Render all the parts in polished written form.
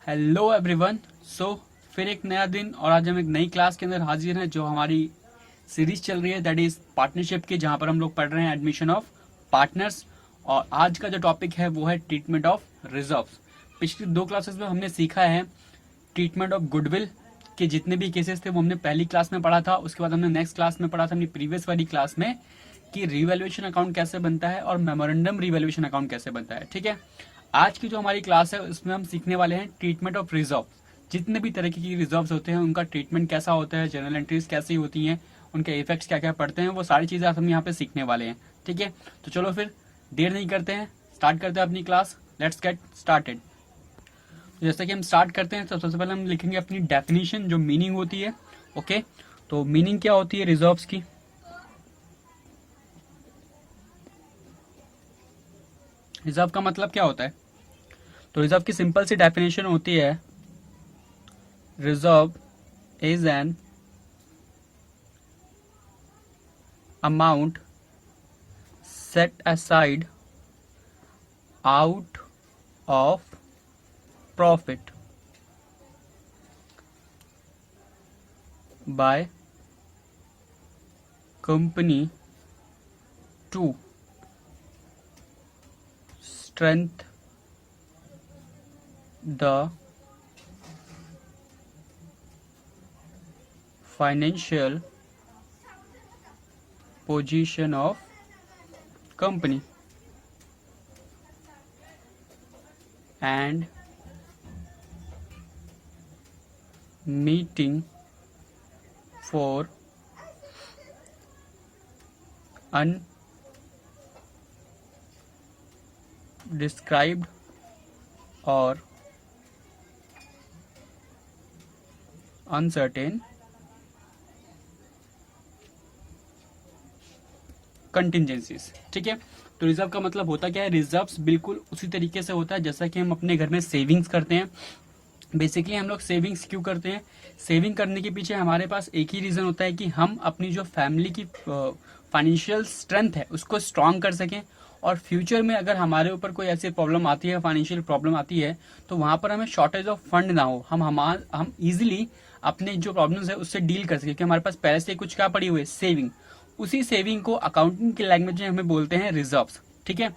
Hello everyone. फिर एक नया दिन और आज हम एक नई क्लास के अंदर हाजिर हैं जो हमारी सीरीज चल रही है दैट इज पार्टनरशिप की, जहां पर हम लोग पढ़ रहे हैं एडमिशन ऑफ पार्टनर्स। और आज का जो टॉपिक है वो है ट्रीटमेंट ऑफ रिजर्व्स। पिछली दो क्लासेस में हमने सीखा है ट्रीटमेंट ऑफ गुडविल के जितने भी केसेस थे वो हमने पहली क्लास में पढ़ा था। उसके बाद हमने नेक्स्ट क्लास में पढ़ा था अपनी प्रीवियस वाली क्लास में कि रिवैल्यूएशन अकाउंट कैसे बनता है और मेमोरेंडम रिवैल्यूएशन अकाउंट कैसे बनता है। ठीक है, आज की जो हमारी क्लास है उसमें हम सीखने वाले हैं ट्रीटमेंट ऑफ रिजर्व। जितने भी तरह की रिजर्व्स होते हैं उनका ट्रीटमेंट कैसा होता है, जनरल एंट्रीज कैसी होती हैं, उनके इफेक्ट्स क्या क्या पड़ते हैं, वो सारी चीजें आज हम यहाँ पे सीखने वाले हैं। ठीक है, तो चलो फिर देर नहीं करते हैं, स्टार्ट करते हैं अपनी क्लास। Let's get started. जैसे कि हम स्टार्ट करते हैं तो सबसे पहले हम लिखेंगे अपनी डेफिनेशन, जो मीनिंग होती है। ओके, तो मीनिंग क्या होती है रिजर्व्स की? रिजर्व का मतलब क्या होता है? तो रिजर्व की सिंपल सी डेफिनेशन होती है, reserve is an amount set aside out of profit by company to strengthen the financial position of company and meeting for undescribed or uncertain contingencies. ठीक है, तो रिजर्व का मतलब होता क्या है? रिजर्व्स बिल्कुल उसी तरीके से होता है जैसा कि हम अपने घर में सेविंग्स करते हैं। बेसिकली हम लोग सेविंग्स क्यों करते हैं? सेविंग करने के पीछे हमारे पास एक ही रीजन होता है कि हम अपनी जो फैमिली की फाइनेंशियल स्ट्रेंथ है उसको स्ट्रांग कर सकें, और फ्यूचर में अगर हमारे ऊपर कोई ऐसी प्रॉब्लम आती है, फाइनेंशियल प्रॉब्लम आती है, तो वहां पर हमें शॉर्टेज ऑफ फंड ना हो, हम इजिली अपने जो प्रॉब्लम्स है उससे डील कर सके, क्योंकि हमारे पास पहले से कुछ क्या पड़ी हुई है, सेविंग। उसी सेविंग को अकाउंटिंग की लैंग्वेज में हमें बोलते हैं रिजर्व्स। ठीक है,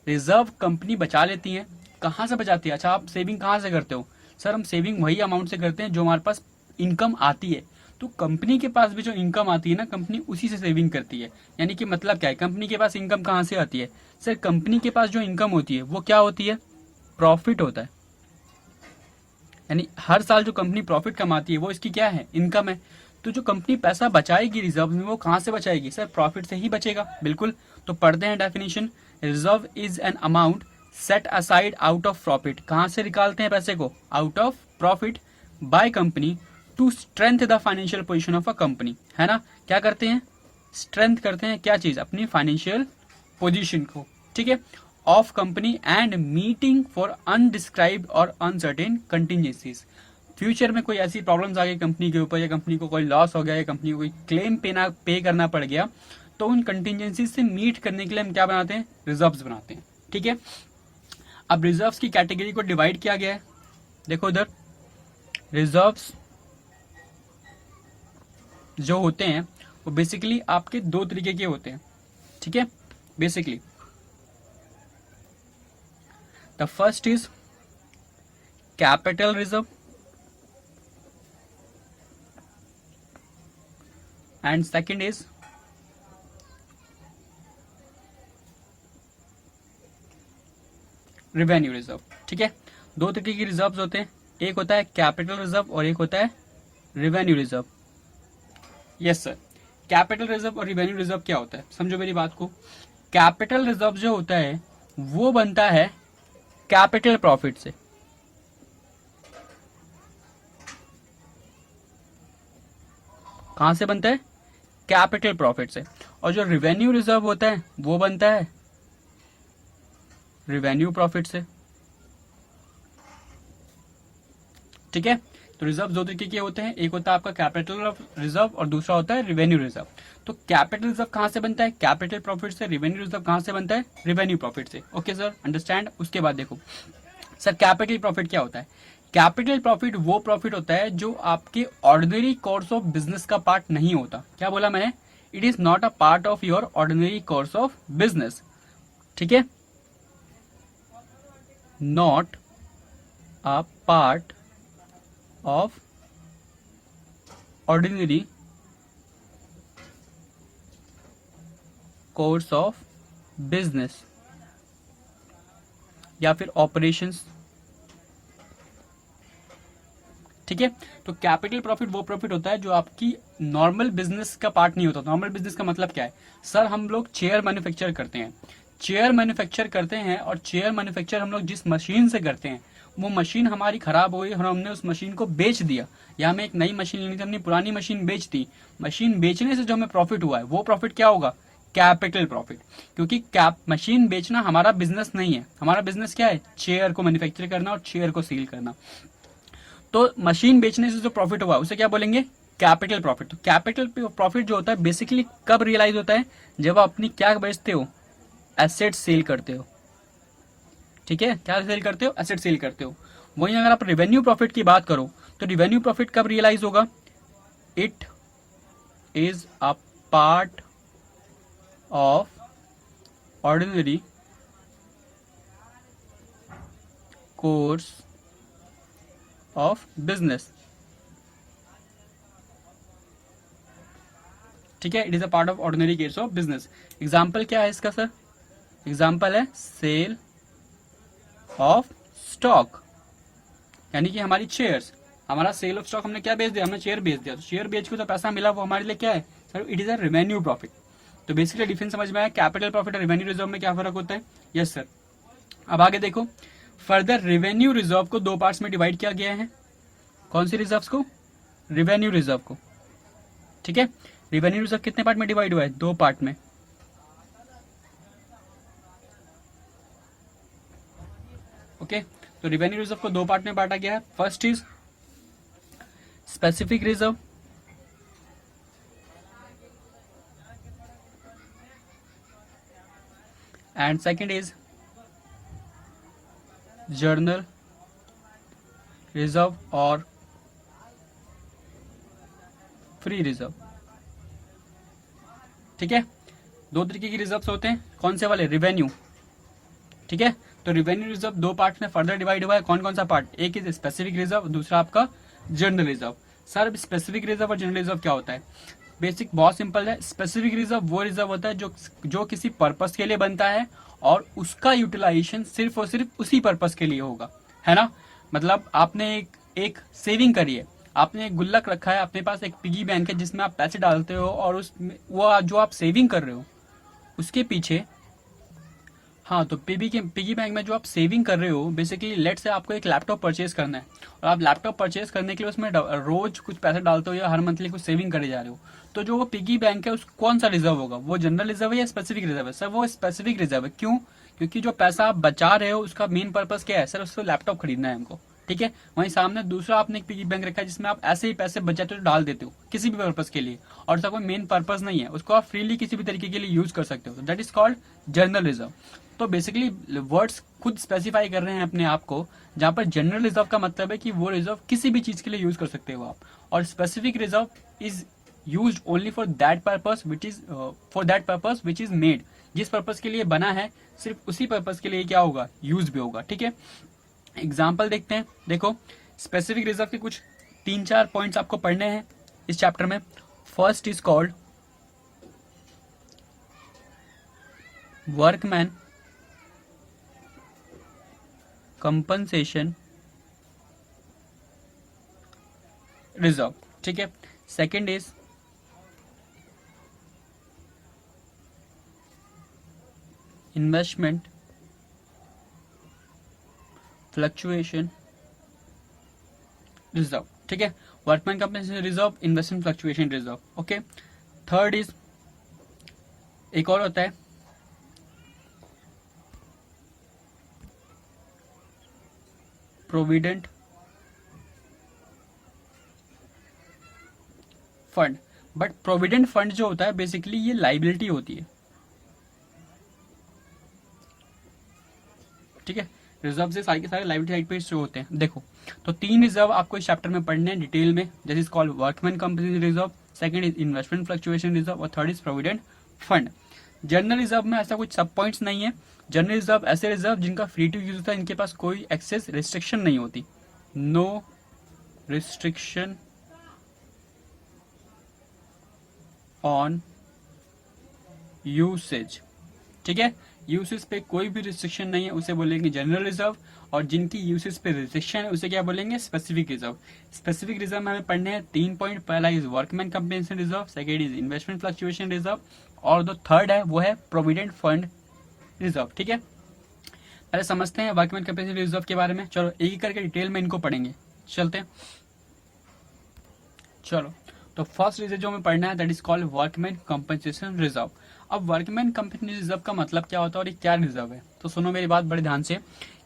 रिजर्व कंपनी बचा लेती है। कहाँ से बचाती है? अच्छा, आप सेविंग कहाँ से करते हो? सर, हम सेविंग वही अमाउंट से करते हैं जो हमारे पास इनकम आती है। तो कंपनी के पास भी जो इनकम आती है ना, कंपनी उसी से सेविंग करती है। यानी कि मतलब क्या है, कंपनी के पास इनकम कहाँ से आती है? सर, कंपनी के पास जो इनकम होती है वो क्या होती है? प्रॉफिट होता है। यानी हर साल जो कंपनी प्रॉफिट कमाती है वो इसकी क्या है? इनकम है। तो जो कंपनी पैसा बचाएगी रिजर्व में, वो कहां से बचाएगी? सर, प्रॉफिट से ही बचेगा। बिल्कुल, तो पढ़ते हैं definition. Reserve is an amount set aside out of profit. कहां से निकालते हैं पैसे को? Out of profit by company to strength the financial position of a company. है ना, क्या करते हैं? स्ट्रेंथ करते हैं। क्या चीज? अपनी फाइनेंशियल पोजिशन को। ठीक है, off company and meeting for undescribed और अनसर्टेन कंटिजेंसीज। फ्यूचर में कोई ऐसी प्रॉब्लम्स आ गई कंपनी के ऊपर, या कंपनी को कोई लॉस हो गया, या कंपनी को कोई क्लेम पे करना पड़ गया, तो उन कंटिजेंसीज से मीट करने के लिए हम क्या बनाते हैं? रिजर्व्स बनाते हैं। ठीक है, अब रिजर्व्स की कैटेगरी को डिवाइड किया गया है। देखो इधर, रिजर्व्स जो होते हैं वो बेसिकली आपके दो तरीके के होते हैं। ठीक है, basically the first is capital reserve and second is revenue reserve. ठीक है, दो तरीके की रिजर्व होते हैं, एक होता है कैपिटल रिजर्व और एक होता है revenue reserve. Yes sir, capital reserve और रेवेन्यू रिजर्व क्या होता है? समझो मेरी बात को। कैपिटल रिजर्व जो होता है वो बनता है कैपिटल प्रॉफिट से। कहां से बनता है? कैपिटल प्रॉफिट से। और जो रेवेन्यू रिजर्व होता है वो बनता है रेवेन्यू प्रॉफिट से। ठीक है, तो रिजर्व दो तरीके के होते हैं, एक होता है आपका कैपिटल रिजर्व और दूसरा होता है रेवेन्यू रिजर्व। तो कैपिटल रिजर्व कहां से बनता है? कैपिटल प्रॉफिट से। रेवेन्यू रिजर्व कहां से बनता है? रेवेन्यू प्रॉफिट से। Okay sir, understand. उसके बाद देखो सर, कैपिटल प्रॉफिट क्या होता है? कैपिटल प्रॉफिट वो प्रॉफिट होता है जो आपके ऑर्डिनरी कोर्स ऑफ बिजनेस का पार्ट नहीं होता। क्या बोला मैंने? It is not a part of your ordinary course of business. ठीक है, not a part of ordinary course of business या फिर ऑपरेशंस। ठीक है, तो कैपिटल प्रॉफिट वो प्रॉफिट होता है जो आपकी नॉर्मल बिजनेस का पार्ट नहीं होता। नॉर्मल बिजनेस का मतलब क्या है? सर हम लोग चेयर मैन्युफैक्चर करते हैं, चेयर मैन्युफैक्चर करते हैं और चेयर मैन्युफैक्चर हम लोग जिस मशीन से करते हैं वो मशीन हमारी खराब हो गई और हमने उस मशीन को बेच दिया, या हमें एक नई मशीन लेनी थी, हमने पुरानी मशीन बेच दी। मशीन बेचने से जो हमें प्रॉफिट हुआ है वो प्रॉफिट क्या होगा? Capital profit. क्योंकि मशीन बेचना हमारा बिजनेस नहीं है। हमारा बिजनेस क्या है? चेयर को मैन्युफैक्चर करना और चेयर को सेल करना। तो मशीन बेचने से जो प्रॉफिट हुआ उसे क्या बोलेंगे? Capital profit. तो कैपिटल प्रॉफिट जो होता है बेसिकली कब रियलाइज होता है? जब आप अपनी क्या बेचते हो? एसेट सेल करते हो। ठीक है, क्या सेल करते हो? एसेट सेल करते हो। वहीं अगर आप रेवेन्यू प्रॉफिट की बात करो तो रेवेन्यू प्रॉफिट कब रियलाइज होगा? It is a part of ordinary course of business. ठीक है, it is a part of ordinary course of business. Example क्या है इसका सर? एग्जाम्पल है सेल ऑफ स्टॉक, यानी कि हमारी चेयर्स। हमारा सेल ऑफ स्टॉक हमने क्या बेच दिया? हमने चेयर बेच दिया। तो चेयर बेच के जो पैसा मिला वो हमारे लिए क्या है sir? It is a revenue profit. तो बेसिकली डिफरेंस समझ में आया? कैपिटल प्रॉफिट और रेवेन्यू रिजर्व में क्या फर्क होता है? Yes sir. अब आगे देखो, फर्दर रेवेन्यू रिजर्व को दो पार्ट्स में डिवाइड किया गया है। कौन सी रिजर्व को? रेवेन्यू रिजर्व को। ठीक है, रेवेन्यू रिजर्व कितने पार्ट में डिवाइड हुआ है? दो पार्ट में। ओके, तो रेवेन्यू रिजर्व को दो पार्ट में बांटा गया है। First is specific reserve, and second is journal reserve और फ्री रिजर्व। ठीक है, दो तरीके की रिजर्व्स होते हैं। कौन से वाले? रेवेन्यू। ठीक है, तो रेवेन्यू रिजर्व दो पार्ट में फर्दर डिवाइड हुआ है। कौन कौन सा पार्ट? एक इज स्पेसिफिक रिजर्व, दूसरा आपका general reserve. Sir specific reserve और जनरल रिजर्व क्या होता है? बेसिक बहुत सिंपल है। स्पेसिफिक रिजर्व वो रिजर्व होता है जो किसी पर्पस के लिए बनता है और उसका यूटिलाइजेशन सिर्फ और सिर्फ उसी पर्पस के लिए होगा, है ना। मतलब आपने एक सेविंग करी है, आपने एक गुल्लक रखा है, अपने पास एक पिगी बैंक है जिसमें आप पैसे डालते हो और वो जो आप सेविंग कर रहे हो उसके पीछे, हाँ, तो पिगी बैंक में जो आप सेविंग कर रहे हो बेसिकली लेट से आपको एक लैपटॉप परचेज करना है और आप लैपटॉप परचेज करने के लिए उसमें रोज कुछ पैसे डालते हो या हर मंथली कुछ सेविंग करे जा रहे हो। तो जो वो पिगी बैंक है उस कौन सा रिजर्व होगा? वो जनरल रिजर्व है या स्पेसिफिक रिजर्व है? सर वो स्पेसिफिक रिजर्व है। क्यों? क्योंकि जो पैसा आप बचा रहे हो उसका मेन पर्पज क्या है? सर उसको लैपटॉप खरीदना है हमको। ठीक है, वहीं सामने दूसरा आपने एक पिगी बैंक रखा है जिसमें आप ऐसे ही पैसे बचाते हो डाल देते हो किसी भी पर्पज के लिए और उसका कोई मेन पर्पज नहीं है, उसको आप फ्रीली किसी भी तरीके के लिए यूज कर सकते हो। That is called general reserve. तो बेसिकली वर्ड्स खुद स्पेसिफाई कर रहे हैं अपने आप को, जहां पर जनरल रिजर्व का मतलब है कि वो रिजर्व किसी भी चीज के लिए यूज कर सकते हो आप, और specific reserve is used only for that purpose which is made. जिस पर्पस के लिए बना है सिर्फ उसी पर्पस के लिए क्या होगा? यूज भी होगा। ठीक है, एग्जाम्पल देखते हैं। देखो, स्पेसिफिक रिजर्व के कुछ 3-4 पॉइंट्स आपको पढ़ने हैं इस चैप्टर में। First is called workman compensation reserve. ठीक है, second is investment fluctuation reserve. ठीक है, workman compensation reserve, investment fluctuation reserve. Okay, third is एक और होता है provident fund. But provident fund जो होता है बेसिकली ये लाइबिलिटी होती है। ठीक है, रिजर्व से सारे के सारे लाइबिलिटी साइड पे शो होते हैं। देखो, तो 3 रिजर्व आपको इस चैप्टर में पढ़ने हैं डिटेल में, जैसे is called workman compensation reserve, second is investment fluctuation reserve और third is provident fund. General reserve में ऐसा कुछ सब पॉइंट्स नहीं है। जनरल रिजर्व ऐसे रिजर्व जिनका फ्री टू यूज होता है, इनके पास कोई एक्सेस रिस्ट्रिक्शन नहीं होती, नो रिस्ट्रिक्शन ऑन यूसेज। ठीक है, यूसेज पे कोई भी रिस्ट्रिक्शन नहीं है, उसे बोलेंगे जनरल रिजर्व। और जिनकी यूसेज पे रिस्ट्रिक्शन है उसे क्या बोलेंगे, स्पेसिफिक रिजर्व। स्पेसिफिक रिजर्व में हमें पढ़ने हैं 3 पॉइंट। पहला is workman compensation reserve, second is investment fluctuation reserve और जो थर्ड है वो है प्रोविडेंट फंड रिजर्व। ठीक है, पहले समझते हैं वर्कमैन कंपनसेशन रिजर्व के बारे में। चलो एक एक करके डिटेल में इनको पढ़ेंगे, चलते हैं। चलो, तो फर्स्ट रिजर्व जो हमें पढ़ना है that is called workman compensation reserve. अब वर्कमैन कंपनी रिजर्व का मतलब क्या होता है और ये क्या रिजर्व है, तो सुनो मेरी बात बड़े ध्यान से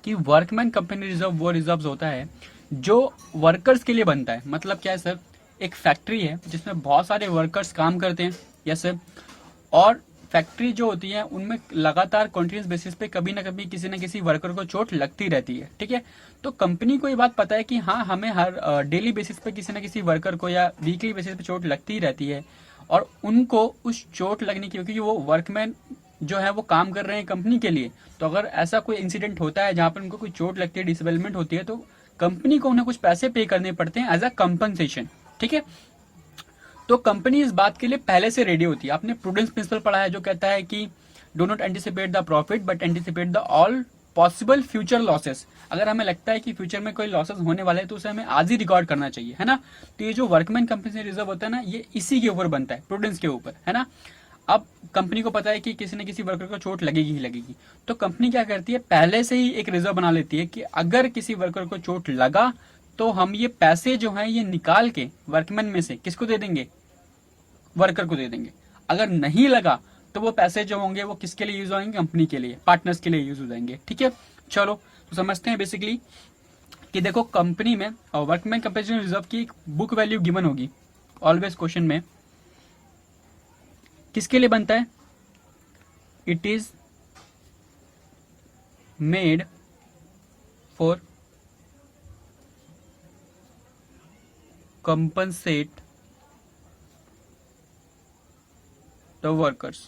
कि वर्कमैन कंपनी रिजर्व वो रिजर्व होता है जो वर्कर्स के लिए बनता है। मतलब क्या है सर, एक फैक्ट्री है जिसमें बहुत सारे वर्कर्स काम करते हैं, यस सर, और फैक्ट्री जो होती है उनमें लगातार कॉन्टिन्यूस बेसिस पे कभी ना कभी किसी न किसी वर्कर को चोट लगती रहती है। ठीक है, तो कंपनी को ये बात पता है कि हाँ हमें हर डेली बेसिस पे किसी न किसी वर्कर को या वीकली बेसिस पे चोट लगती रहती है, और उनको उस चोट लगने की, क्योंकि वो वर्कमैन जो है वो काम कर रहे हैं कंपनी के लिए, तो अगर ऐसा कोई इंसिडेंट होता है जहां पर उनको कोई चोट लगती है, डिसेबलमेंट होती है, तो कंपनी को उन्हें कुछ पैसे पे करने पड़ते हैं एज अ कंपनसेशन। ठीक है, तो कंपनी इस बात के लिए पहले से रेडी होती है। आपने प्रूडेंस प्रिंसिपल पढ़ा है जो कहता है कि do not anticipate the profit but anticipate the all possible future losses. अगर हमें लगता है कि फ्यूचर में कोई लॉसेस होने वाले हैं तो उसे हमें आज ही रिकॉर्ड करना चाहिए, है ना। तो ये जो वर्कमैन कंपनी रिजर्व होता है ना, ये इसी के ऊपर बनता है, प्रूडेंस के ऊपर, है ना। अब कंपनी को पता है कि किसी न किसी वर्कर को चोट लगेगी ही लगेगी, तो कंपनी क्या करती है, पहले से ही एक रिजर्व बना लेती है कि अगर किसी वर्कर को चोट लगा तो हम ये पैसे जो हैं ये निकाल के वर्कमैन में से किसको दे देंगे, वर्कर को दे देंगे। अगर नहीं लगा तो वो पैसे जो होंगे वो किसके लिए यूज होंगे, कंपनी के लिए, पार्टनर्स के लिए यूज हो जाएंगे। ठीक है, चलो तो समझते हैं बेसिकली कि देखो कंपनी में वर्कमैन कंपनसेशन रिजर्व की एक बुक वैल्यू गिवन होगी ऑलवेज क्वेश्चन में। किसके लिए बनता है, it is made for compensate the workers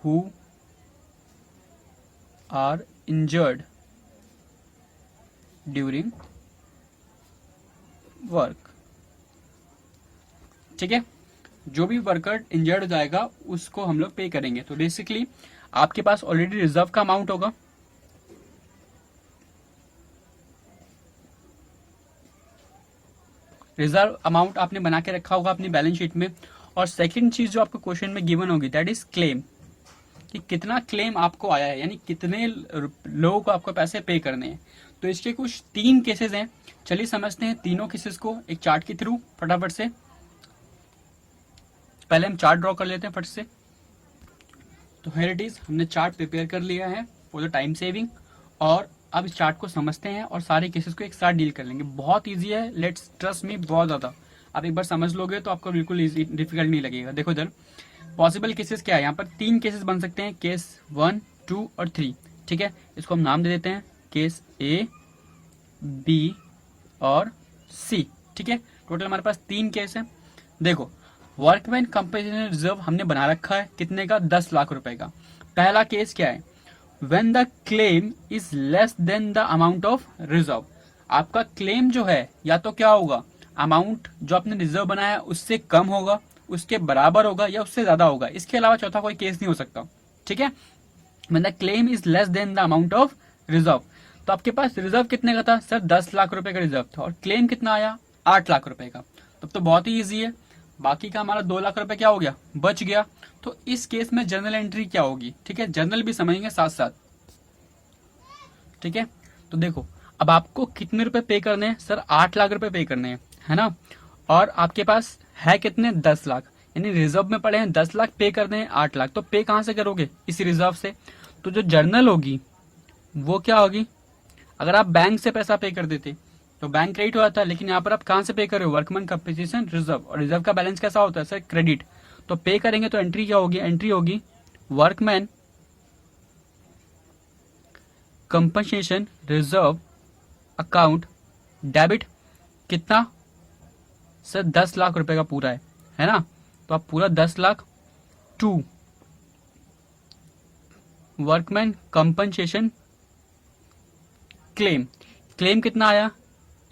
who are injured during work। ठीक है, जो भी वर्कर इंजर्ड हो जाएगा उसको हम लोग पे करेंगे। तो बेसिकली आपके पास ऑलरेडी रिजर्व का अमाउंट होगा, रिजर्व अमाउंट आपने बना के रखा होगा अपनी बैलेंस शीट में। और सेकंड चीज जो आपको क्वेश्चन में गिवन होगी दैट इज क्लेम, कि कितना क्लेम आपको आया है, यानी कितने लोगों को आपको पैसे पे करने हैं। तो इसके कुछ 3 केसेस हैं, चलिए समझते हैं तीनों केसेस को एक चार्ट के थ्रू फटाफट से। पहले हम चार्ट ड्रॉ कर लेते हैं फट से। तो हियर इट इज, हमने चार्ट प्रिपेयर कर लिया है फॉर द टाइम सेविंग, और अब इस चार्ट को समझते हैं और सारे केसेस को एक साथ डील कर लेंगे। बहुत ईजी है, लेट्स ट्रस्ट मी, बहुत ज्यादा। आप एक बार समझ लोगे तो आपको बिल्कुल इजी डिफिकल्ट नहीं लगेगा। देखो इधर पॉसिबल केसेस क्या है, यहाँ पर 3 केसेस बन सकते हैं, केस 1, 2 और 3। ठीक है, इसको हम नाम दे देते हैं केस A, B और C। ठीक है, टोटल हमारे पास 3 केस है। देखो वर्कमैन कंपनसेशन रिजर्व हमने बना रखा है कितने का, 10 लाख रुपए का। पहला केस क्या है, when the claim is less than the amount of reserve. आपका क्लेम जो है या तो क्या होगा, अमाउंट जो आपने रिजर्व बनाया है उससे कम होगा, उसके बराबर होगा या उससे ज्यादा होगा। इसके अलावा चौथा कोई केस नहीं हो सकता। ठीक है, when the claim is less than the amount of reserve. तो आपके पास रिजर्व कितने का था सर, 10 लाख रुपए का रिजर्व था, और क्लेम कितना आया, 8 लाख रुपए का। तब तो बहुत ही ईजी है, बाकी का हमारा 2 लाख रुपए क्या हो गया, बच गया। तो इस केस में जर्नल एंट्री क्या होगी, ठीक है, जर्नल भी समझेंगे साथ साथ। ठीक है, तो देखो अब आपको कितने रुपए पे करने हैं सर, 8 लाख रुपए पे करने हैं, है ना। और आपके पास है कितने, 10 लाख, यानी रिजर्व में पड़े हैं 10 लाख, पे करने हैं 8 लाख। तो पे कहां से करोगे, इसी रिजर्व से। तो जो जर्नल होगी वो क्या होगी, अगर आप बैंक से पैसा पे कर देते तो बैंक क्रेडिट हो जाता है, लेकिन यहाँ पर आप कहां से पे कर रहे हो, वर्कमैन कंपनसेशन रिजर्व। और रिजर्व का बैलेंस कैसा होता है सर, क्रेडिट। तो पे करेंगे तो एंट्री क्या होगी, एंट्री होगी workman compensation reserve account debit कितना सर 10 लाख रुपए का पूरा है ना, तो आप पूरा 10 lakh to workman compensation claim. Claim कितना आया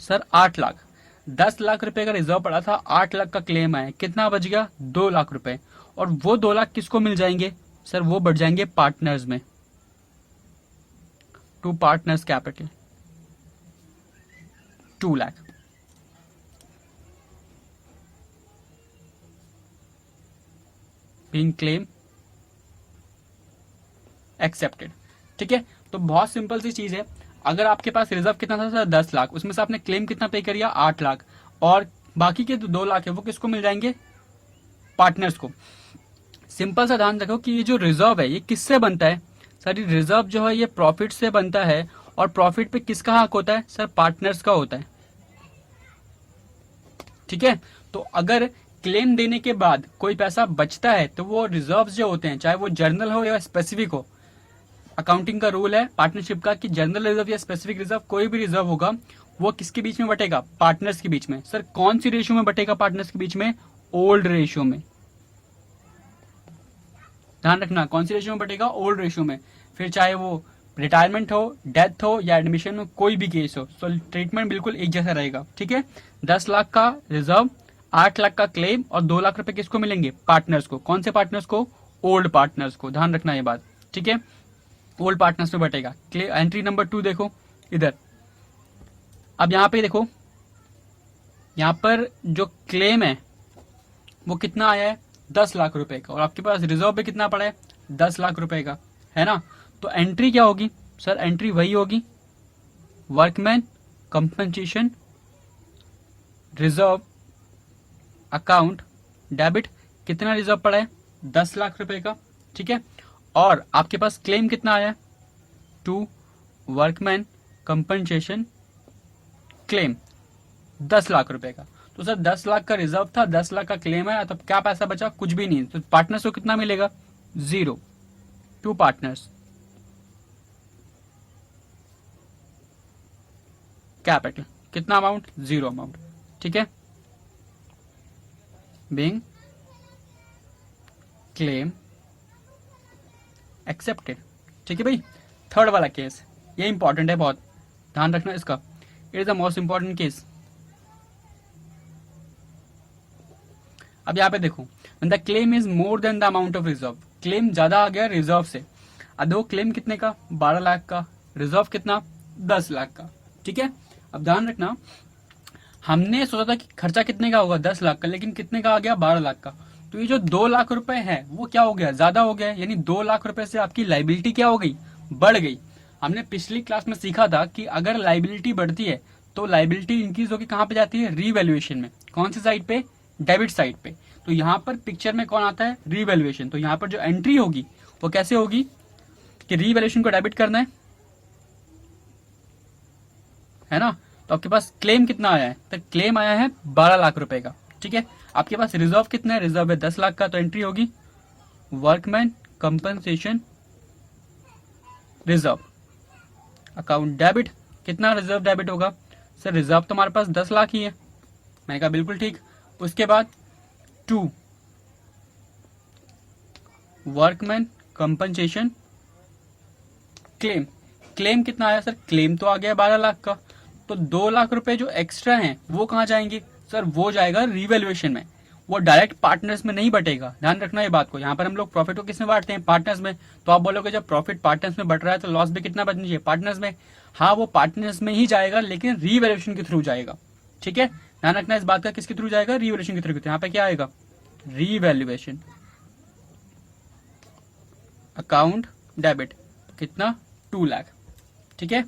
सर 8 लाख, 10 लाख रुपए का रिजर्व पड़ा था, 8 लाख का क्लेम आया, कितना बच गया 2 लाख रुपए। और वो 2 लाख किसको मिल जाएंगे सर, वो बढ़ जाएंगे पार्टनर्स में, to partners capital 2 lakh. Being claim accepted. ठीक है, तो बहुत सिंपल सी चीज है। अगर आपके पास रिजर्व कितना था सर 10 लाख, उसमें से आपने क्लेम कितना पे किया 8 लाख, और बाकी के 2 लाख है वो किसको मिल जाएंगे, पार्टनर्स को। सिंपल सा ध्यान रखो कि ये जो रिजर्व है ये किससे बनता है सर, ये रिजर्व जो है ये प्रॉफिट से बनता है, और प्रॉफिट पे किसका हक होता है सर, पार्टनर्स का होता है। ठीक है, तो अगर क्लेम देने के बाद कोई पैसा बचता है तो वो रिजर्व्स जो होते हैं, चाहे वो जर्नल हो या स्पेसिफिक हो, अकाउंटिंग का रूल है पार्टनरशिप का कि जर्नल रिजर्व या स्पेसिफिक रिजर्व कोई भी रिजर्व होगा वो किसके बीच में बटेगा, पार्टनर्स के बीच में। सर कौन सी रेशियो में बटेगा पार्टनर्स के बीच में, ओल्ड रेशियो में। ध्यान रखना कौन सी रेशियो में बटेगा, ओल्ड रेशियो में। फिर चाहे वो रिटायरमेंट हो, डेथ हो या एडमिशन हो, कोई भी केस हो, तो ट्रीटमेंट बिल्कुल एक जैसा रहेगा। ठीक है, 10 लाख का रिजर्व, 8 लाख का क्लेम, और 2 लाख रुपए किसको मिलेंगे, पार्टनर्स को। कौन से पार्टनर्स को, ओल्ड पार्टनर्स को। ध्यान रखना ये बात। ठीक है, ओल्ड पार्टनर्स में बटेगा। एंट्री नंबर 2 देखो इधर। अब यहां पे देखो, यहां पर जो क्लेम है वो कितना आया है 10 लाख रुपए का, और आपके पास रिजर्व पे कितना पड़ा है 10 लाख रुपए का, है ना। तो एंट्री क्या होगी सर, एंट्री वही होगी workman compensation reserve account debit. कितना रिजर्व पड़ा है 10 लाख रुपए का। ठीक है, और आपके पास क्लेम कितना आया, to workman compensation claim 10 lakh रुपए का। तो सर 10 लाख का रिजर्व था, 10 लाख का क्लेम है, तब क्या पैसा बचा, कुछ भी नहीं। तो पार्टनर्स को कितना मिलेगा, 0 टू पार्टनर्स कैपिटल कितना अमाउंट, 0 अमाउंट। ठीक है, बीइंग क्लेम एक्सेप्टेड। ठीक है भाई, थर्ड वाला केस ये इंपॉर्टेंट है बहुत, ध्यान रखना इसका, it is the most important case. अब यहां पे देखो, when the claim is more than the amount of reserve, claim ज्यादा आ गया रिजर्व से। अब देखो क्लेम कितने का, 12 लाख का, रिजर्व कितना 10 लाख का। ठीक है, अब ध्यान रखना, हमने सोचा था कि खर्चा कितने का होगा 10 लाख का, लेकिन कितने का आ गया 12 लाख का। तो ये जो 2 लाख रुपए है वो क्या हो गया, ज्यादा हो गया, यानी 2 लाख रुपए से आपकी लाइबिलिटी क्या हो गई, बढ़ गई। हमने पिछली क्लास में सीखा था कि अगर लाइबिलिटी बढ़ती है तो लाइबिलिटी इंक्रीज होकर कहां पे जाती है, रीवैल्यूएशन में। कौन सी साइड पे, डेबिट साइड पे। तो यहां पर पिक्चर में कौन आता है, रीवैल्यूएशन। तो यहां पर जो एंट्री होगी वो कैसे होगी कि रीवैल्यूएशन को डेबिट करना है ना। तो आपके पास क्लेम कितना आया है, तो क्लेम आया है 12 लाख रुपए का। ठीक है, आपके पास रिजर्व कितना है, रिजर्व है 10 लाख का, तो एंट्री होगी workman compensation reserve account debit. कितना रिजर्व डेबिट होगा सर, रिजर्व तो हमारे पास 10 लाख ही है। मैंने कहा बिल्कुल ठीक। उसके बाद 2 वर्कमैन कंपनसेशन क्लेम। क्लेम कितना आया सर, क्लेम तो आ गया 12 लाख का, तो 2 लाख रुपए जो एक्स्ट्रा हैं वो कहां जाएंगे सर, वो जाएगा रीवैल्यूएशन में, वो डायरेक्ट पार्टनर्स में नहीं बटेगा। ध्यान रखना ये बात को, यहाँ पर हम लोग प्रॉफिट को किस में बांटते हैं, पार्टनर्स में। तो आप बोलोगे जब प्रॉफिट पार्टनर्स में बट रहा है तो लॉस भी कितना बचना चाहिए, पार्टनर्स में। हाँ वो पार्टनर्स में ही जाएगा, लेकिन रीवैल्यूएशन के थ्रू जाएगा। ठीक है, ध्यान रखना इस बात का, किसके थ्रू जाएगा, रीवैल्यूएशन के थ्रू। यहाँ पे क्या आएगा, रीवैल्यूएशन अकाउंट डेबिट कितना 2 लाख। ठीक है,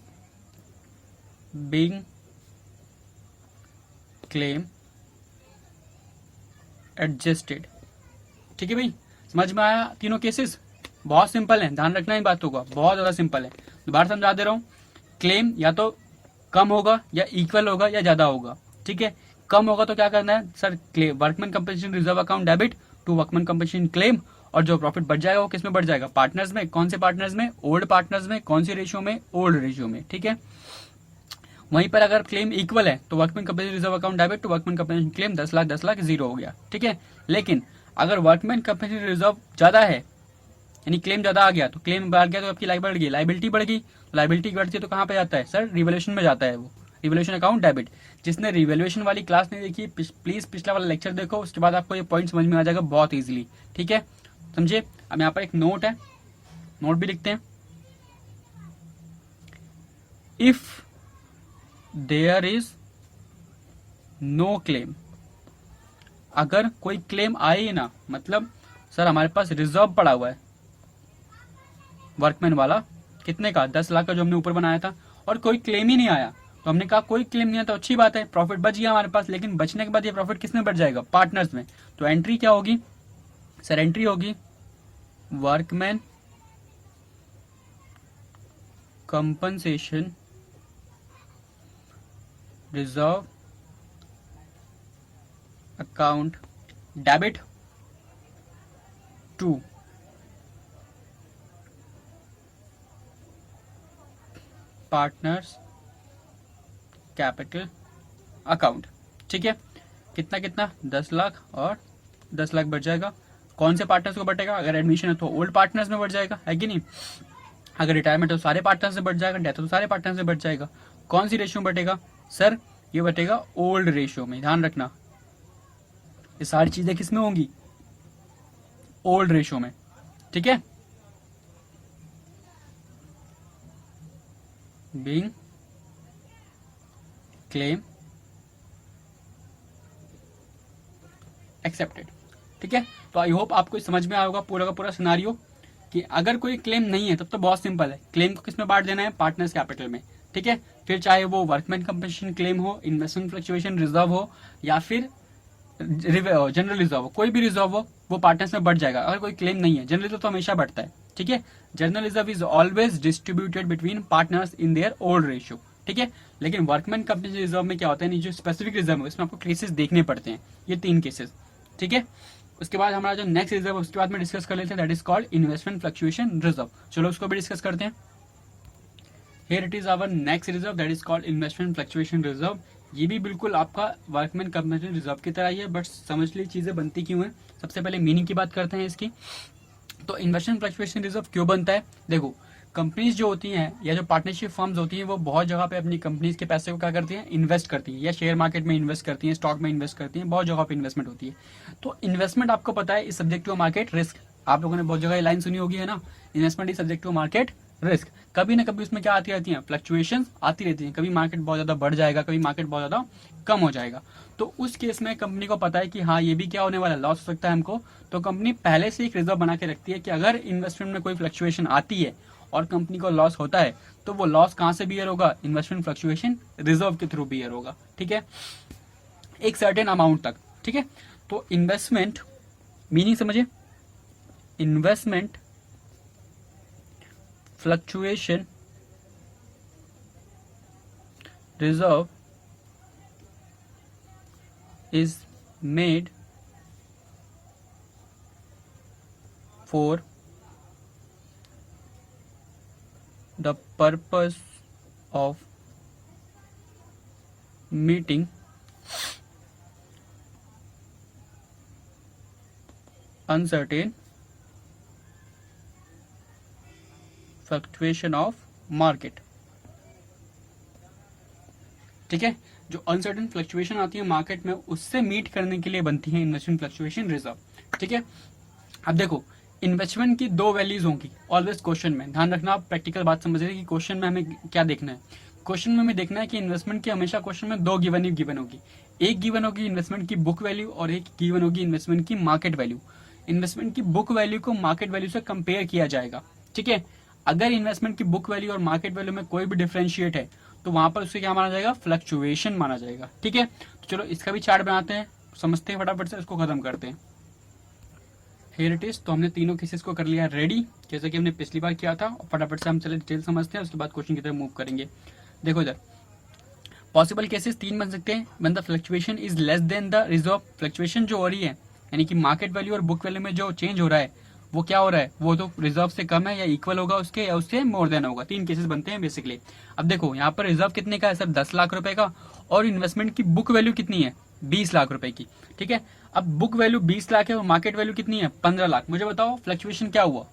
बीइंग क्लेम एडजस्टेड। ठीक है भाई, समझ में आया तीनों केसेस, बहुत सिंपल है, ध्यान रखना इन बातों का, बहुत ज्यादा सिंपल है। दोबारा समझा दे रहा हूं, क्लेम या तो कम होगा या इक्वल होगा या ज्यादा होगा। ठीक है, कम होगा तो क्या करना है sir, claim workman compensation reserve account debit to workman compensation claim, और जो प्रॉफिट बढ़ जाएगा वो किस में बढ़ जाएगा, पार्टनर्स में। कौन से पार्टनर्स में, ओल्ड पार्टनर्स में। कौन सी रेशियो में, ओल्ड रेशियो में, ठीक है। वहीं पर अगर क्लेम इक्वल है तो workman company reserve account debit to workman company claim 10 lakh 0 हो गया, ठीक है। लेकिन अगर वर्कमैन कंपनी रिजर्व ज्यादा है, यानी क्लेम ज्यादा आ गया, तो क्लेम बढ़ गया तो आपकी लाइफ बढ़ गई, लाइबिलिटी बढ़ गई, लाइबिलिटी बढ़ती है तो कहाँ पे जाता है सर, रिवोल्यूशन में जाता है, वो रिवोल्यूशन अकाउंट डेबिट। जिसने रिवोल्यूशन वाली क्लास नहीं देखी, प्लीज पिछला वाला लेक्चर देखो, उसके बाद आपको ये पॉइंट समझ में आ जाएगा बहुत इजीली, ठीक है, समझे। अब यहाँ पर एक नोट है, नोट भी लिखते हैं। If there is no claim, अगर कोई क्लेम आए ही ना, मतलब सर हमारे पास रिजर्व पड़ा हुआ है वर्कमैन वाला, कितने का, 10 लाख का जो हमने ऊपर बनाया था, और कोई क्लेम ही नहीं आया, तो हमने कहा कोई क्लेम नहीं आया तो अच्छी बात है, प्रॉफिट बच गया हमारे पास। लेकिन बचने के बाद ये प्रॉफिट किसमें बढ़ जाएगा, पार्टनर्स में। तो एंट्री क्या होगी सर, एंट्री होगी workman compensation reserve account debit to partners capital account, ठीक है। कितना कितना, 10 लाख और 10 लाख बढ़ जाएगा। कौन से पार्टनर्स को बढ़ेगा, अगर एडमिशन है तो ओल्ड पार्टनर्स में बढ़ जाएगा, है कि नहीं। अगर रिटायरमेंट है तो सारे पार्टनर्स से बढ़ जाएगा, डेथ है तो सारे पार्टनर्स से बढ़ जाएगा। कौन सी रेशियो में बढ़ेगा सर, ये बढ़ेगा ओल्ड रेशियो में, ध्यान रखना ये सारी चीजें किसमें होंगी, ओल्ड रेशियो में, ठीक है। बीइंग क्लेम एक्सेप्टेड, ठीक है। तो आई होप आपको समझ में आएगा पूरा का पूरा सिनारियो, कि अगर कोई क्लेम नहीं है तब तो बहुत सिंपल है, क्लेम को किसमें बांट देना है, पार्टनर्स कैपिटल में, ठीक है। फिर चाहे वो वर्कमैन कंपनसेशन क्लेम हो, इन्वेस्टमेंट फ्लक्चुएशन रिजर्व हो, या फिर जनरल रिजर्व हो, कोई भी रिजर्व हो, वो पार्टनर्स में बढ़ जाएगा। अगर कोई क्लेम नहीं है, जनरल रिजर्व तो हमेशा बढ़ता है, ठीक है। General reserve is always distributed between partners in their old ratio, ठीक है। लेकिन वर्कमैन कंपनी रिजर्व में क्या होता है, जो स्पेसिफिक रिजर्व है इसमें आपको केसेस देखने पड़ते हैं, ये 3 केसेस, ठीक है। उसके बाद हमारा जो नेक्स्ट रिजर्व है उसके बाद में डिस्कस कर लेते हैं, that is called investment fluctuation reserve. चलो उसको भी डिस्कस करते हैं। Here it is our next reserve, that is called investment fluctuation reserve. ये भी बिल्कुल आपका वर्कमैन कंपनी रिजर्व की तरह ही है, बट समझ ली चीजें बनती क्यों है। सबसे पहले मीनिंग की बात करते हैं इसकी। तो इन्वेस्टमेंट फ्लक्चुएशन रिजर्व क्यों बनता है, देखो कंपनीज जो होती हैं या जो पार्टनरशिप फर्म्स होती हैं वो बहुत जगह पे अपनी कंपनीज के पैसे को क्या करती हैं, इन्वेस्ट करती हैं, या शेयर मार्केट में इन्वेस्ट करती हैं, स्टॉक में इन्वेस्ट करती हैं, बहुत जगह पे इन्वेस्टमेंट होती है। तो इन्वेस्टमेंट आपको पता है is subject to market risk, आप लोगों ने बहुत जगह लाइन सुनी होगी, है ना, investment is subject to market risk. कभी ना कभी उसमें क्या आती रहती है, फ्लक्चुएशन आती रहती है, कभी मार्केट बहुत ज्यादा बढ़ जाएगा, कभी मार्केट बहुत ज्यादा कम हो जाएगा। तो उस केस में कंपनी को पता है कि हाँ ये भी क्या होने वाला है, लॉस हो सकता है हमको, तो कंपनी पहले से एक रिजर्व बना के रखती है कि अगर इन्वेस्टमेंट में कोई फ्लक्चुएशन आती है और कंपनी को लॉस होता है तो वो लॉस कहां से बियर होगा, इन्वेस्टमेंट फ्लक्चुएशन रिजर्व के थ्रू बियर होगा, ठीक है, एक सर्टेन अमाउंट तक, ठीक है। तो इन्वेस्टमेंट मीनिंग समझिए, investment fluctuation reserve is made for the purpose of meeting uncertain fluctuation of market, ठीक है। जो अनसर्टेन फ्लक्चुएशन आती है मार्केट में उससे मीट करने के लिए बनती है इन्वेस्टमेंट फ्लक्चुएशन रिजर्व, ठीक है। अब देखो इन्वेस्टमेंट की 2 वैल्यूज होंगी ऑलवेज क्वेश्चन में, ध्यान रखना, आप प्रैक्टिकल बात समझ रहे कि क्वेश्चन में हमें क्या देखना है। क्वेश्चन में हमें देखना है कि इन्वेस्टमेंट की हमेशा क्वेश्चन में 2 गिवन होगी, एक गिवन होगी इन्वेस्टमेंट की बुक वैल्यू और एक गिवन होगी इन्वेस्टमेंट की मार्केट वैल्यू। इन्वेस्टमेंट की बुक वैल्यू को मार्केट वैल्यू से कंपेयर किया जाएगा, ठीक है। अगर इन्वेस्टमेंट की बुक वैल्यू और मार्केट वैल्यू में कोई भी डिफरेंशिएट है तो वहां पर उसे क्या माना जाएगा, फ्लक्चुएशन माना जाएगा, ठीक है। तो चलो इसका भी चार्ट बनाते हैं, समझते हैं फटाफट से, इसको खत्म करते हैं। हियर इट इज, तो हमने तीनों केसेस को कर लिया रेडी, जैसे कि हमने पिछली बार किया था, और फटाफट से हम चले डिटेल समझते हैं, उसके बाद क्वेश्चन की तरफ मूव करेंगे। देखो इधर पॉसिबल केसेस 3 बन सकते हैं, when the fluctuation is less than the reserve. Fluctuation जो हो रही है यानी कि मार्केट वैल्यू और बुक वैल्यू में जो चेंज हो रहा है वो क्या हो रहा है, वो तो रिजर्व से कम है या इक्वल होगा उसके, या उससे मोर देन होगा। 3 केसेस बनते हैं बेसिकली। अब देखो यहाँ पर रिजर्व कितने का है सर, 10 लाख रुपए का, और इन्वेस्टमेंट की बुक वैल्यू कितनी है, 20 लाख रुपए की। ठीक है, अब बुक वैल्यू 20 लाख है और मार्केट वैल्यू कितनी है, 15 लाख। मुझे बताओ फ्लक्चुएशन क्या हुआ,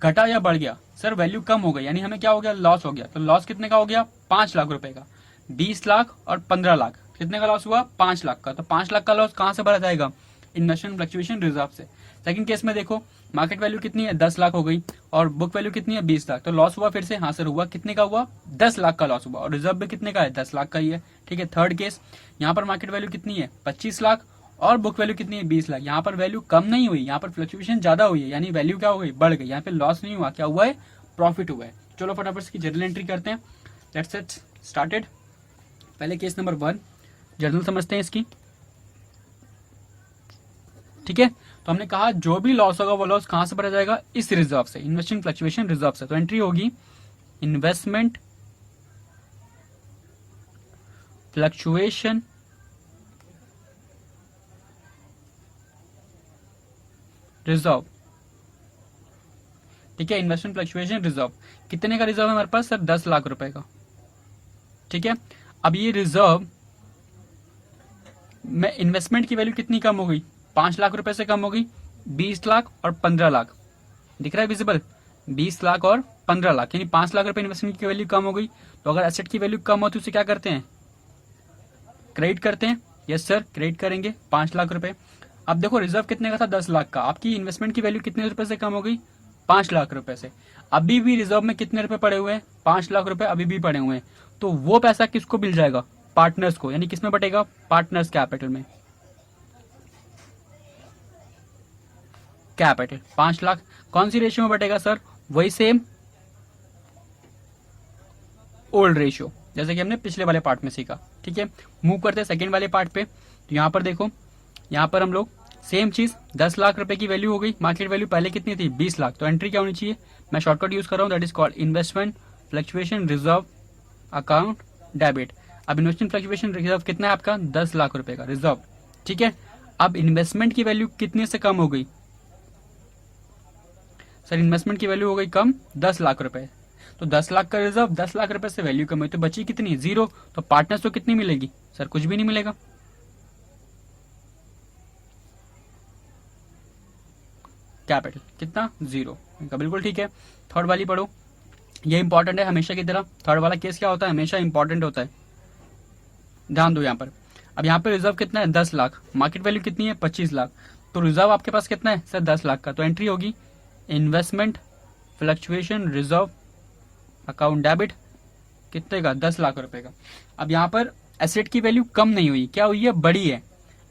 घटा या बढ़ गया? सर वैल्यू कम हो गई, यानी हमें क्या हो गया, लॉस हो गया। तो लॉस कितने का हो गया, 5 लाख रुपए का। 20 लाख और 15 लाख, कितने का लॉस हुआ, 5 लाख का। तो 5 लाख का लॉस कहां से भरा जाएगा, इन्वेस्टमेंट फ्लक्चुएशन रिजर्व से। सेकंड केस में देखो, मार्केट वैल्यू कितनी है, 10 लाख हो गई, और बुक वैल्यू कितनी है, 20 लाख। तो लॉस हुआ फिर से, हाँ सर हुआ, कितने का हुआ, 10 लाख का लॉस हुआ, और रिजर्व भी कितने का है, 10 लाख का ही है। ठीक है, थर्ड केस, यहाँ पर मार्केट वैल्यू कितनी है, 25 लाख, और बुक वैल्यू कितनी है, 20 लाख। यहाँ पर वैल्यू कम नहीं हुई, यहाँ पर फ्लक्चुएशन ज्यादा हुई है, यानी वैल्यू क्या हो गई, बढ़ गई। यहाँ पे लॉस नहीं हुआ, क्या हुआ है, प्रॉफिट हुआ है। चलो फटाफट इसकी जर्नल एंट्री करते हैं, लेट्स गेट स्टार्टेड। पहले केस नंबर 1 जर्नल समझते हैं इसकी। ठीक है, तो हमने कहा जो भी लॉस होगा वो लॉस कहां से भरा जाएगा, इस रिजर्व से, इन्वेस्टमेंट फ्लक्चुएशन रिजर्व से। तो एंट्री होगी इन्वेस्टमेंट फ्लक्चुएशन रिजर्व। ठीक है, इन्वेस्टमेंट फ्लक्चुएशन रिजर्व, कितने का रिजर्व है हमारे पास सर, 10 लाख रुपए का। ठीक है, अब ये रिजर्व में इन्वेस्टमेंट की वैल्यू कितनी कम हो गई, 5 लाख रुपए से कम हो गई, 20 लाख और 15 लाख। दिख रहा है विजिबल, 20 लाख और 15 लाख, यानी 5 लाख रुपए इन्वेस्टमेंट की वैल्यू कम हो गई। तो अगर एसेट की वैल्यू कम हो तो उसे क्या करते हैं, क्रेडिट करते हैं। यस सर, क्रेडिट करेंगे 5 लाख रुपए। अब देखो रिजर्व कितने का था, 10 लाख का, आपकी इन्वेस्टमेंट की वैल्यू कितने रुपए से कम हो गई, 5 लाख रुपए से। अभी भी रिजर्व में कितने रुपए पड़े हुए हैं, 5 लाख रुपए अभी भी पड़े हुए हैं। तो वो पैसा किसको मिल जाएगा, पार्टनर्स को, यानी किसमें बटेगा, पार्टनर्स कैपिटल में। कैपिटल 5 लाख कौन सी रेशियो में बटेगा सर, वही सेम ओल्ड रेशियो, जैसे कि हमने पिछले वाले पार्ट में सीखा। ठीक है, मूव करते हैं सेकंड वाले पार्ट पे। तो यहाँ पर देखो, यहाँ पर हम लोग सेम चीज, 10 लाख रुपए की वैल्यू हो गई, मार्केट वैल्यू पहले कितनी थी, 20 लाख। तो एंट्री क्या होनी चाहिए, मैं शॉर्टकट यूज कर रहा हूँ, that is called investment fluctuation reserve account debit. अब इन्वेस्टमेंट फ्लक्चुएशन रिजर्व कितना है आपका, 10 लाख रुपए का रिजर्व। ठीक है, अब इन्वेस्टमेंट की वैल्यू कितने से कम हो गई सर, इन्वेस्टमेंट की वैल्यू हो गई कम, 10 लाख रुपए। तो 10 लाख का रिजर्व, 10 लाख रुपए से वैल्यू कम हुई, तो बची कितनी, 0। तो पार्टनर्स को कितनी मिलेगी सर, कुछ भी नहीं मिलेगा। कैपिटल कितना, 0। बिल्कुल ठीक है। थर्ड वाली पढ़ो, ये इंपॉर्टेंट है हमेशा की तरह। थर्ड वाला केस क्या होता है, हमेशा इंपॉर्टेंट होता है, ध्यान दो यहाँ पर। अब यहाँ पे रिजर्व कितना है, 10 लाख, मार्केट वैल्यू कितनी है, 25 लाख। तो रिजर्व आपके पास कितना है सर, 10 लाख का। तो एंट्री होगी investment fluctuation reserve account debit, कितने का, 10 लाख रुपए का। अब यहाँ पर एसेट की वैल्यू कम नहीं हुई, क्या हुई है, बड़ी है।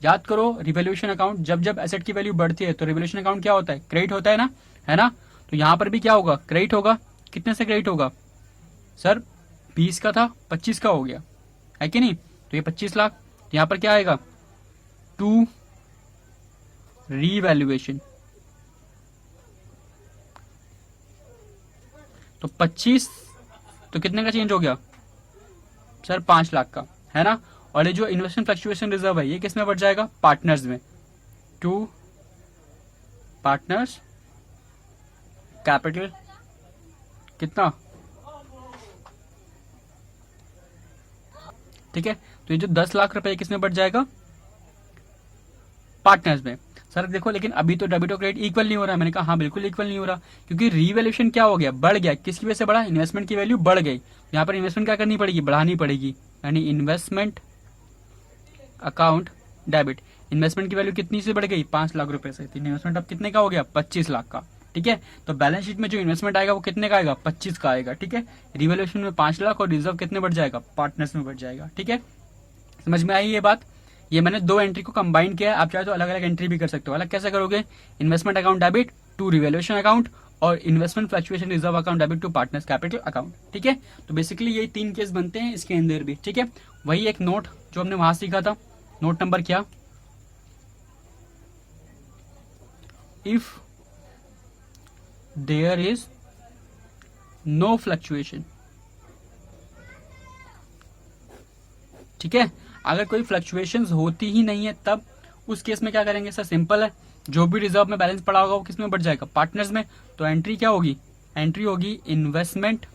याद करो रिवोल्यूशन अकाउंट, जब जब एसेट की वैल्यू बढ़ती है तो रिवोल्यूशन अकाउंट क्या होता है, क्रेडिट होता है ना, है ना। तो यहाँ पर भी क्या होगा, क्रेडिट होगा। कितने से क्रेडिट होगा सर, 20 का था 25 का हो गया, है कि नहीं। तो ये 25 लाख, तो यहाँ पर क्या आएगा, टू रीवैल्यूएशन। तो 25 तो कितने का चेंज हो गया सर, 5 लाख का, है ना। और ये जो इन्वेस्टमेंट फ्लक्चुएशन रिजर्व है ये किस में बढ़ जाएगा, पार्टनर्स में, टू पार्टनर्स कैपिटल, कितना, ठीक है। तो ये जो 10 लाख रुपए किस में बढ़ जाएगा, पार्टनर्स में। सर देखो लेकिन अभी तो डेबिट और क्रेडिट इक्वल नहीं हो रहा है। मैंने कहा हाँ बिल्कुल इक्वल नहीं हो रहा, क्योंकि रीवैल्यूएशन क्या हो गया, बढ़ गया। किसकी वजह से बढ़ा, इन्वेस्टमेंट की वैल्यू बढ़ गई। यहाँ पर इन्वेस्टमेंट क्या करनी पड़ेगी, बढ़ानी पड़ेगी, यानी इन्वेस्टमेंट अकाउंट डेबिट। इन्वेस्टमेंट की वैल्यू कितनी से बढ़ गई, 5 लाख रुपए से। इन्वेस्टमेंट अब कितने का हो गया, 25 लाख का। ठीक है, तो बैलेंस शीट में जो इन्वेस्टमेंट आएगा वो कितने का आएगा, 25 का आएगा। ठीक है, रिवैल्यूएशन में 5 लाख और रिजर्व कितने बढ़ जाएगा, पार्टनर्स में बढ़ जाएगा। ठीक है, समझ में आई ये बात। ये मैंने 2 एंट्री को कंबाइन किया है, आप चाहे तो अलग अलग एंट्री भी कर सकते हो। अलग कैसे करोगे, investment account debit to revaluation account, और investment fluctuation reserve account debit to partners capital account. ठीक है, तो बेसिकली यही 3 केस बनते हैं इसके अंदर भी। ठीक है, वही एक नोट जो हमने वहां सीखा था, नोट नंबर क्या, if there is no fluctuation. ठीक है, अगर कोई फ्लक्चुएशंस होती ही नहीं है तब उस केस में क्या करेंगे सर, सिंपल है, जो भी रिजर्व में बैलेंस पड़ा होगा वो किस में बढ़ जाएगा, पार्टनर्स में। तो एंट्री क्या होगी, एंट्री होगी investment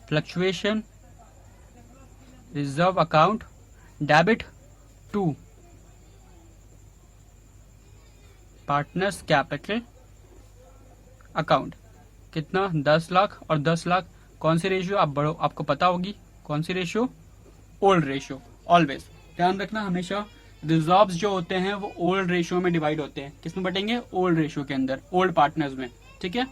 fluctuation reserve account debit to partners capital account. कितना, 10 लाख और 10 लाख। कौन सी रेशियो आप बढ़ो, आपको पता होगी कौन सी रेशियो, ओल्ड रेशियो। ऑलवेज ध्यान रखना, हमेशा रिजर्व्स जो होते हैं वो ओल्ड रेशियो में डिवाइड होते हैं। किस में बटेंगे, ओल्ड रेशियो के अंदर, ओल्ड पार्टनर्स में। ठीक है,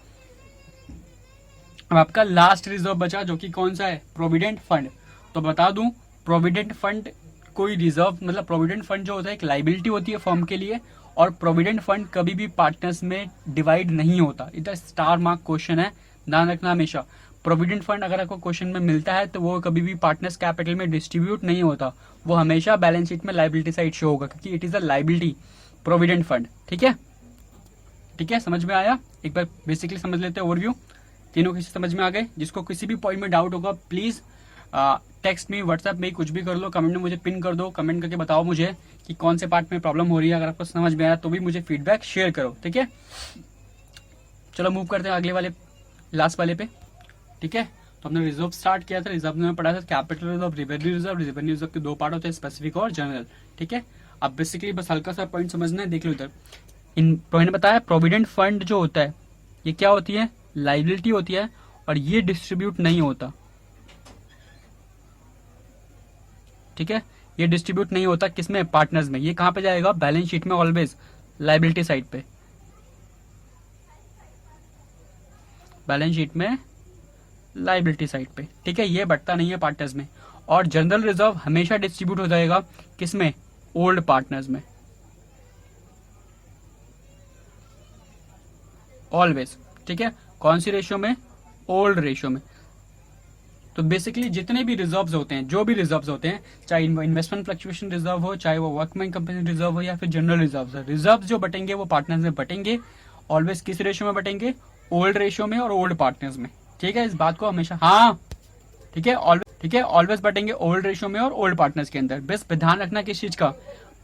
अब आपका लास्ट रिजर्व बचा जो कि कौन सा है, प्रोविडेंट फंड। तो बता दूं, प्रोविडेंट फंड कोई रिजर्व, मतलब प्रोविडेंट फंड जो होता है एक लाइबिलिटी होती है फर्म के लिए, और प्रोविडेंट फंड कभी भी पार्टनर्स में डिवाइड नहीं होता। इधर स्टार मार्क क्वेश्चन है, ध्यान रखना हमेशा। प्रोविडेंट फंड अगर आपको क्वेश्चन में मिलता है तो वो कभी भी पार्टनर्स कैपिटल में डिस्ट्रीब्यूट नहीं होता, वो हमेशा बैलेंस शीट में लाइबिलिटी साइड शो होगा, क्योंकि it is a liability provident fund. ठीक है, ठीक है, समझ में आया। एक बार बेसिकली समझ लेते हैं ओवरव्यू, तीनों किसी समझ में आ गए। जिसको किसी भी पॉइंट में डाउट होगा प्लीज टेक्स्ट में, व्हाट्सएप में, कुछ भी कर लो, कमेंट में मुझे पिन कर दो, कमेंट करके बताओ मुझे कि कौन से पार्ट में प्रॉब्लम हो रही है। अगर आपको समझ में आया तो भी मुझे फीडबैक शेयर करो। ठीक है, चलो मूव करते हैं अगले वाले, लास्ट वाले पे। ठीक है, तो हमने रिजर्व स्टार्ट किया था, रिजर्व में पढ़ा था capital reserve, revenue reserve. Revenue reserve के दो पार्ट होते हैं, स्पेसिफिक और जनरल। ठीक है, अब बेसिकली बस हल्का सा पॉइंट समझना है, देख लो इधर। मैंने बताया प्रोविडेंट फंड जो होता है ये क्या होती है, लाइबिलिटी होती है, और ये डिस्ट्रीब्यूट नहीं होता। ठीक है, ये डिस्ट्रीब्यूट नहीं होता किसमें, पार्टनर्स में। ये कहां पे जाएगा, बैलेंस शीट में, ऑलवेज लाइबिलिटी साइड पे, बैलेंस शीट में लाइबिलिटी साइड पे। ठीक है, ये बढ़ता नहीं है पार्टनर्स में। और जनरल रिजर्व हमेशा डिस्ट्रीब्यूट हो जाएगा किसमें, ओल्ड पार्टनर्स में, ऑलवेज। ठीक है, कौन सी रेशियो में, ओल्ड रेशियो में। तो बेसिकली जितने भी रिजर्व्स होते हैं, जो भी रिजर्व्स होते हैं, चाहे इन्वेस्टमेंट फ्लक्चुएशन रिजर्व हो, चाहे वो वर्कमैन कंपनी रिजर्व हो, या फिर जनरल रिजर्व है, रिजर्व जो बटेंगे वो पार्टनर्स में बटेंगे। ऑलवेज किस रेशियो में बटेंगे, ओल्ड रेशियो में और ओल्ड पार्टनर्स में। ठीक है, इस बात को हमेशा, हाँ ठीक है, ऑलवेज बटेंगे ओल्ड रेशियो में और ओल्ड पार्टनर्स के अंदर। बस ध्यान रखना किस चीज का,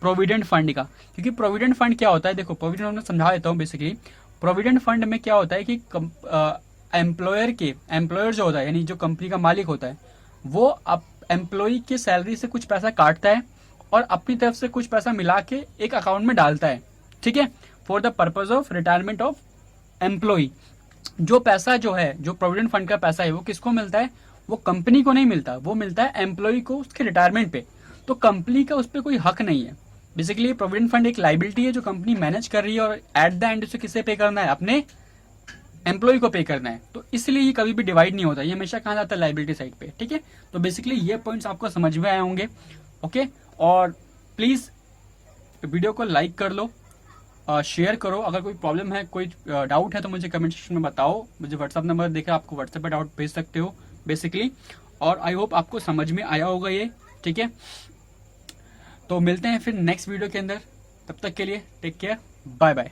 प्रोविडेंट फंड का। क्योंकि प्रोविडेंट फंड क्या होता है, देखो प्रोविडेंट फंड समझा देता हूँ। बेसिकली प्रोविडेंट फंड में क्या होता है कि एम्प्लॉयर जो होता है, यानी जो कंपनी का मालिक होता है, वो एम्प्लॉय की सैलरी से कुछ पैसा काटता है और अपनी तरफ से कुछ पैसा मिला के एक अकाउंट में डालता है। ठीक है, for the purpose of retirement of employ. जो पैसा जो है, जो प्रोविडेंट फंड का पैसा है, वो किसको मिलता है, वो कंपनी को नहीं मिलता, वो मिलता है एम्प्लॉय को उसके रिटायरमेंट पे। तो कंपनी का उस पर कोई हक नहीं है। बेसिकली प्रोविडेंट फंड एक लाइबिलिटी है जो कंपनी मैनेज कर रही है, और एट द एंड उसे किसे पे करना है, अपने एम्प्लॉय को पे करना है। तो इसलिए ये कभी भी डिवाइड नहीं होता, ये हमेशा कहा जाता है लाइबिलिटी साइड पे। ठीक है, तो बेसिकली ये पॉइंट्स आपको समझ में आए होंगे। ओके, और प्लीज वीडियो को लाइक कर लो, शेयर करो। अगर कोई प्रॉब्लम है, कोई डाउट है तो मुझे कमेंट सेक्शन में बताओ। मुझे व्हाट्सअप नंबर देकर आपको व्हाट्सएप पे डाउट भेज सकते हो बेसिकली। और आई होप आपको समझ में आया होगा ये। ठीक है, तो मिलते हैं फिर नेक्स्ट वीडियो के अंदर, तब तक के लिए टेक केयर, बाय बाय।